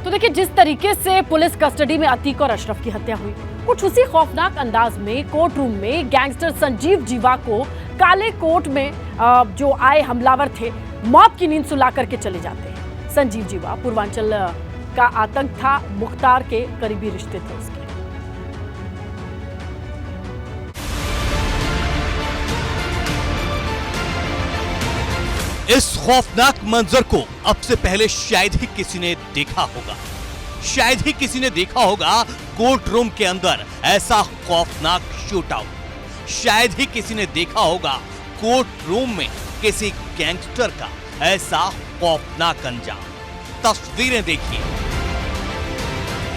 तो देखिए, जिस तरीके से पुलिस कस्टडी में अतीक और अशरफ की हत्या हुई, कुछ उसी खौफनाक अंदाज में कोर्ट रूम में गैंगस्टर संजीव जीवा को काले कोट में जो आए हमलावर थे मौत की नींद सुला करके चले जाते हैं। संजीव जीवा पूर्वांचल का आतंक था, मुख्तार के करीबी रिश्ते थे उसके। इस खौफनाक मंजर को अब से पहले शायद ही किसी ने देखा होगा। शायद ही किसी ने देखा होगा कोर्ट रूम के अंदर ऐसा खौफनाक शूट आउट। शायद ही किसी ने देखा होगा कोर्ट रूम में किसी गैंगस्टर का ऐसा खौफनाक अंजाम। तस्वीरें देखिए,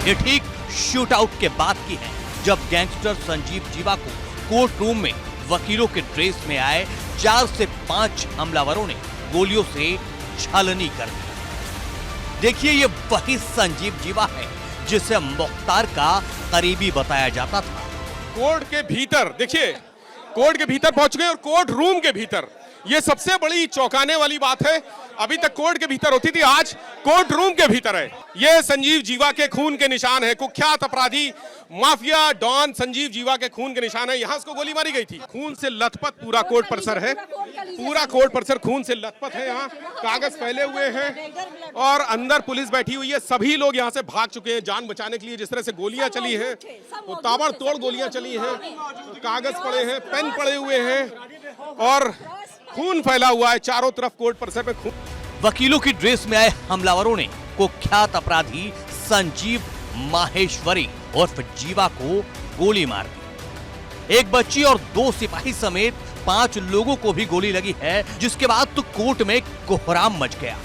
ये ठीक शूट आउट के बाद की है, जब गैंगस्टर संजीव जीवा को कोर्ट रूम में वकीलों के ड्रेस में आए 4 से 5 हमलावरों ने गोलियों से छलनी कर दी। देखिए, ये वही संजीव जीवा है जिसे मुख्तार का करीबी बताया जाता था। कोर्ट के भीतर देखिए, कोर्ट के भीतर पहुंच गए और कोर्ट रूम के भीतर, ये सबसे बड़ी चौंकाने वाली बात है। अभी तक कोर्ट के भीतर होती थी, आज कोर्ट रूम के भीतर है। ये संजीव जीवा के खून के निशान है। कुख्यात अपराधी माफिया डॉन संजीव जीवा के खून के निशान है। यहां उसको गोली मारी गई थी। खून से लथपथ पूरा कोर्ट परिसर है। पूरा कोर्ट परिसर खून से लथपथ है। यहाँ कागज फैले हुए हैं और अंदर पुलिस बैठी हुई है। सभी लोग यहाँ से भाग चुके हैं जान बचाने के लिए। जिस तरह से गोलियां चली हैं, वो ताबड़तोड़ गोलियां चली हैं। कागज पड़े हैं, पेन पड़े हुए हैं और खून फैला हुआ है चारों तरफ कोर्ट परिसर में। खून। वकीलों की ड्रेस में आए हमलावरों ने कुख्यात अपराधी संजीव माहेश्वरी उर्फ जीवा को गोली मार दी। एक बच्ची और 2 सिपाही समेत 5 लोगों को भी गोली लगी है, जिसके बाद तो कोर्ट में कोहराम मच गया।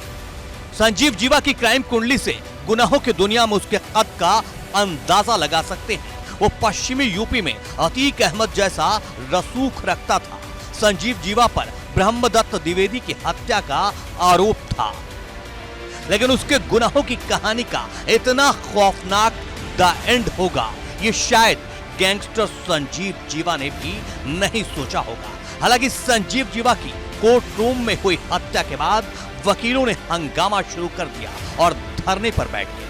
संजीव जीवा की क्राइम कुंडली से गुनाहों की दुनिया में उसके कद का अंदाजा लगा सकते हैं। वो पश्चिमी यूपी में अतीक अहमद जैसा रसूख रखता था। संजीव जीवा पर ब्रह्मदत्त द्विवेदी की हत्या का आरोप था, लेकिन उसके गुनाहों की कहानी का इतना खौफनाक द एंड होगा, ये शायद गैंगस्टर संजीव जीवा ने भी नहीं सोचा होगा। हालांकि संजीव जीवा की कोर्ट रूम में हुई हत्या के बाद वकीलों ने हंगामा शुरू कर दिया और धरने पर बैठ गए।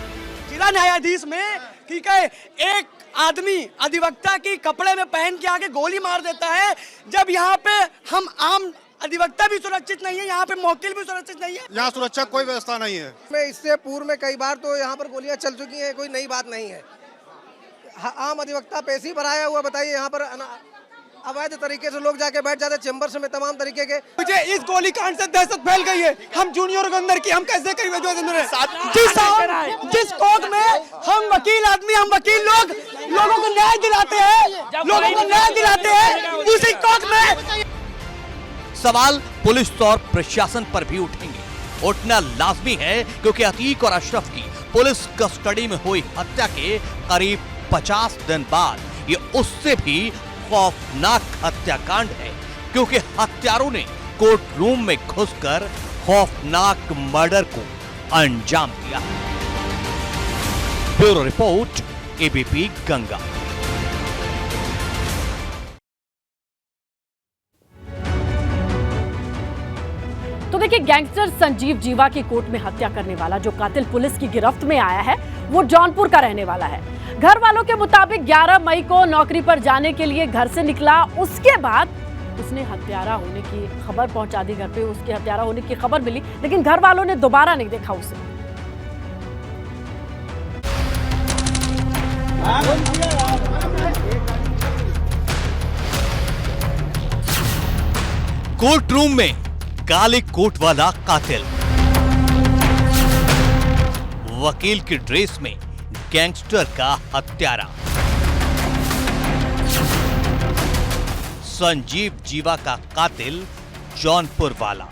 जिला न्यायाधीश में ठीक है, एक आदमी अधिवक्ता की कपड़े में पहन के आके गोली मार देता है, जब यहाँ पे हम आम अधिवक्ता भी सुरक्षित नहीं है, यहाँ पे मौकिल भी सुरक्षित नहीं है। यहाँ सुरक्षा कोई व्यवस्था नहीं है। मैं इससे पूर्व में कई बार तो यहाँ पर गोलियां चल चुकी हैं, कोई नई बात नहीं है। आम अधिवक्ता पैसे ही भराया हुआ, बताइए यहाँ पर अवैध तरीके से लोग जाके बैठ जाते चेंबर्स में, तमाम तरीके के। मुझे इस गोलीकांड से दहशत फैल गई है। हम जूनियर के अंदर की हम कैसे करेंगे? जिस कोर्ट में हम वकील आदमी, हम वकील लोगों को न्याय दिलाते हैं, उसी कोर्ट में सवाल पुलिस और प्रशासन पर भी उठेंगे। उठना लाजमी है, क्योंकि अतीक और अशरफ की पुलिस कस्टडी में हुई हत्या के करीब 50 दिन बाद ये उससे भी खौफनाक हत्याकांड है, क्योंकि हत्यारों ने कोर्ट रूम में घुसकर खौफनाक मर्डर को अंजाम दिया। Bureau report, ABP Ganga. तो देखिए, गैंगस्टर संजीव जीवा की कोर्ट में हत्या करने वाला जो कातिल पुलिस की गिरफ्त में आया है, वो जौनपुर का रहने वाला है। घर वालों के मुताबिक 11 मई को नौकरी पर जाने के लिए घर से निकला। उसके बाद उसने हत्यारा होने की खबर पहुंचा दी घर पे। उसके हत्यारा होने की खबर मिली, लेकिन घर वालों ने दोबारा नहीं देखा उसे। कोर्ट रूम में काले कोट वाला कातिल, वकील की ड्रेस में गैंगस्टर का हत्यारा, संजीव जीवा का कातिल जौनपुर वाला।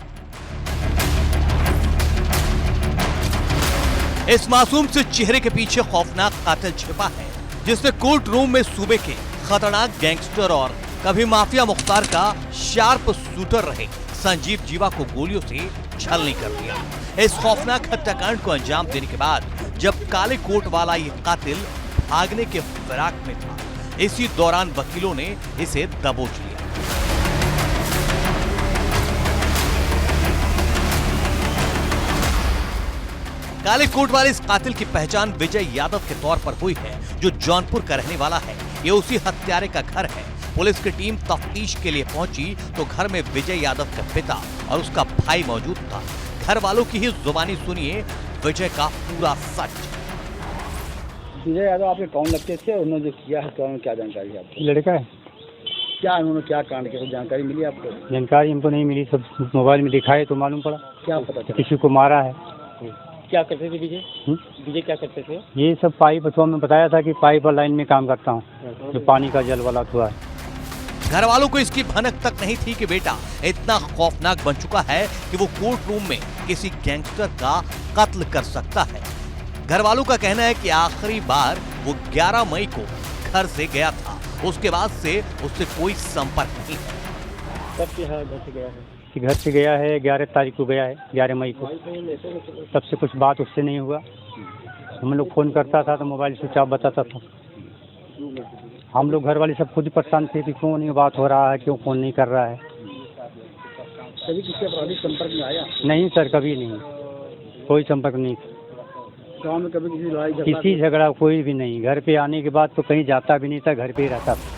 इस मासूम से चेहरे के पीछे खौफनाक कातिल छिपा है, जिसने कोर्ट रूम में सूबे के खतरनाक गैंगस्टर और कभी माफिया मुख्तार का शार्प शूटर रहे संजीव जीवा को गोलियों से छलनी कर दिया। इस खौफनाक हत्याकांड को अंजाम देने के बाद जब काले कोट वाला ये कातिल भागने के फिराक में था, इसी दौरान वकीलों ने इसे दबोच लिया। काले कोट वाले इस कातिल की पहचान विजय यादव के तौर पर हुई है, जो जौनपुर का रहने वाला है। ये उसी हत्यारे का घर है। पुलिस की टीम तफ्तीश के लिए पहुंची तो घर में विजय यादव का पिता और उसका भाई मौजूद था। घर वालों की ही जुबानी सुनिए विजय का पूरा सच। विजय यादव आपके कौन लगते थे और उन्होंने जो किया है तो क्या जानकारी है आपको? लड़का है। क्या उन्होंने क्या कांड किया, जानकारी मिली आपको? जानकारी हमको नहीं मिली, सब मोबाइल में दिखाए तो मालूम पड़ा। क्या पता चला? किसी को मारा है। क्या करते थे विजय? विजय क्या करते थे? ये सब पाइप, तो हमें बताया था कि पाइप और लाइन में काम करता हूँ, जो पानी का जल वाला हुआ है। घर वालों को इसकी भनक तक नहीं थी कि बेटा इतना खौफनाक बन चुका है कि वो कोर्ट रूम में किसी गैंगस्टर का कत्ल कर सकता है। घर वालों का कहना है कि आखिरी बार वो 11 मई को घर से गया था, उसके बाद से उससे कोई संपर्क नहीं है। कब से घर से गया है? घर से गया है 11 तारीख को गया है, 11 मई को। तब से कुछ बात उससे नहीं हुआ। हम लोग फोन करता था तो मोबाइल स्विच ऑफ बताता था। हम लोग घर वाले सब खुद परेशान थे कि क्यों नहीं बात हो रहा है, क्यों फोन नहीं कर रहा है। कभी किसी अपराधी संपर्क में आया? नहीं सर, कभी नहीं, कोई संपर्क नहीं। गाँव में कभी किसी लड़ाई किसी झगड़ा कोई भी नहीं। घर पे आने के बाद तो कहीं जाता भी नहीं था, घर पे ही रहता था।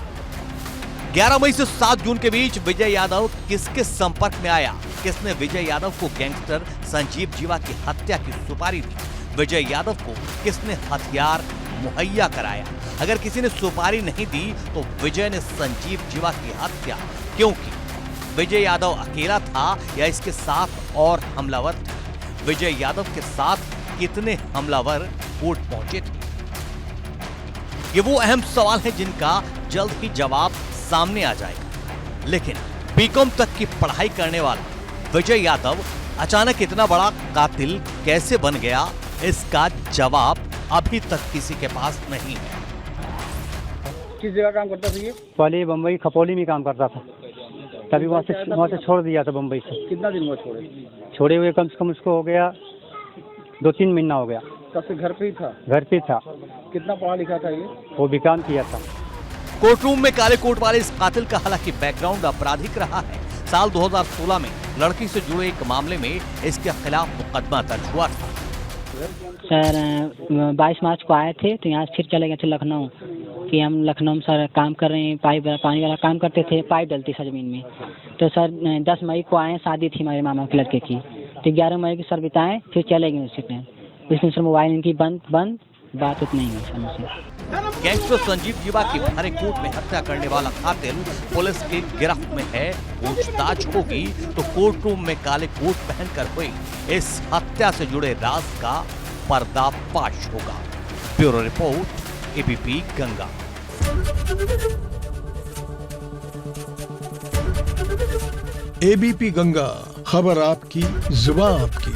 11 मई से 7 जून के बीच विजय यादव किसके संपर्क में आया? किसने विजय यादव को गैंगस्टर संजीव जीवा की हत्या की सुपारी दी? विजय यादव को किसने हथियार मुहैया कराया? अगर किसी ने सुपारी नहीं दी तो विजय ने संजीव जीवा की हत्या क्यों की? विजय यादव अकेला था या इसके साथ और हमलावर थे? विजय यादव के साथ कितने हमलावर कोर्ट पहुंचे थे? ये वो अहम सवाल है जिनका जल्द ही जवाब सामने आ जाएगा। लेकिन बीकॉम तक की पढ़ाई करने वाला विजय यादव अचानक इतना बड़ा कातिल कैसे बन गया, इसका जवाब अभी तक किसी के पास नहीं है। किस जगह काम करता था ये? पहले बम्बई खपोली में काम करता था, तभी वहाँ से छोड़ दिया था बम्बई से। कितना दिन हुआ छोड़े हुए? कम से कम उसको हो गया 2-3 महीना हो गया। तब से घर पे ही था? घर पे था। कितना पढ़ा लिखा था ये? वो भी काम किया था। कोर्ट रूम में काले कोट वाले इस कातिल का हालांकि बैकग्राउंड आपराधिक रहा है। साल 2016 में लड़की से जुड़े एक मामले में इसके खिलाफ मुकदमा दर्ज हुआ था। सर 22 मार्च को आए थे तो यहाँ से फिर चले गए थे लखनऊ, कि हम लखनऊ में सर काम कर रहे हैं, पानी वाला काम करते थे, पाइप डलती सर जमीन में। तो सर 10 मई को आए, शादी थी हमारे मामा के लड़के की, तो 11 मई को सर बिताएं, फिर चले गए उसी टाइम। इसमें सर मोबाइल इनकी बंद बात उतनी ही हुई सर मुझसे। गैंगस्टर संजीव जीवा की भारे कोट में हत्या करने वाला कातिल पुलिस की गिरफ्त में है। पूछताछ होगी तो कोर्ट रूम में काले कोट पहनकर हुई इस हत्या से जुड़े राज का पर्दाफाश होगा। Bureau report, ABP Ganga. ABP Ganga, खबर आपकी, जुबान आपकी।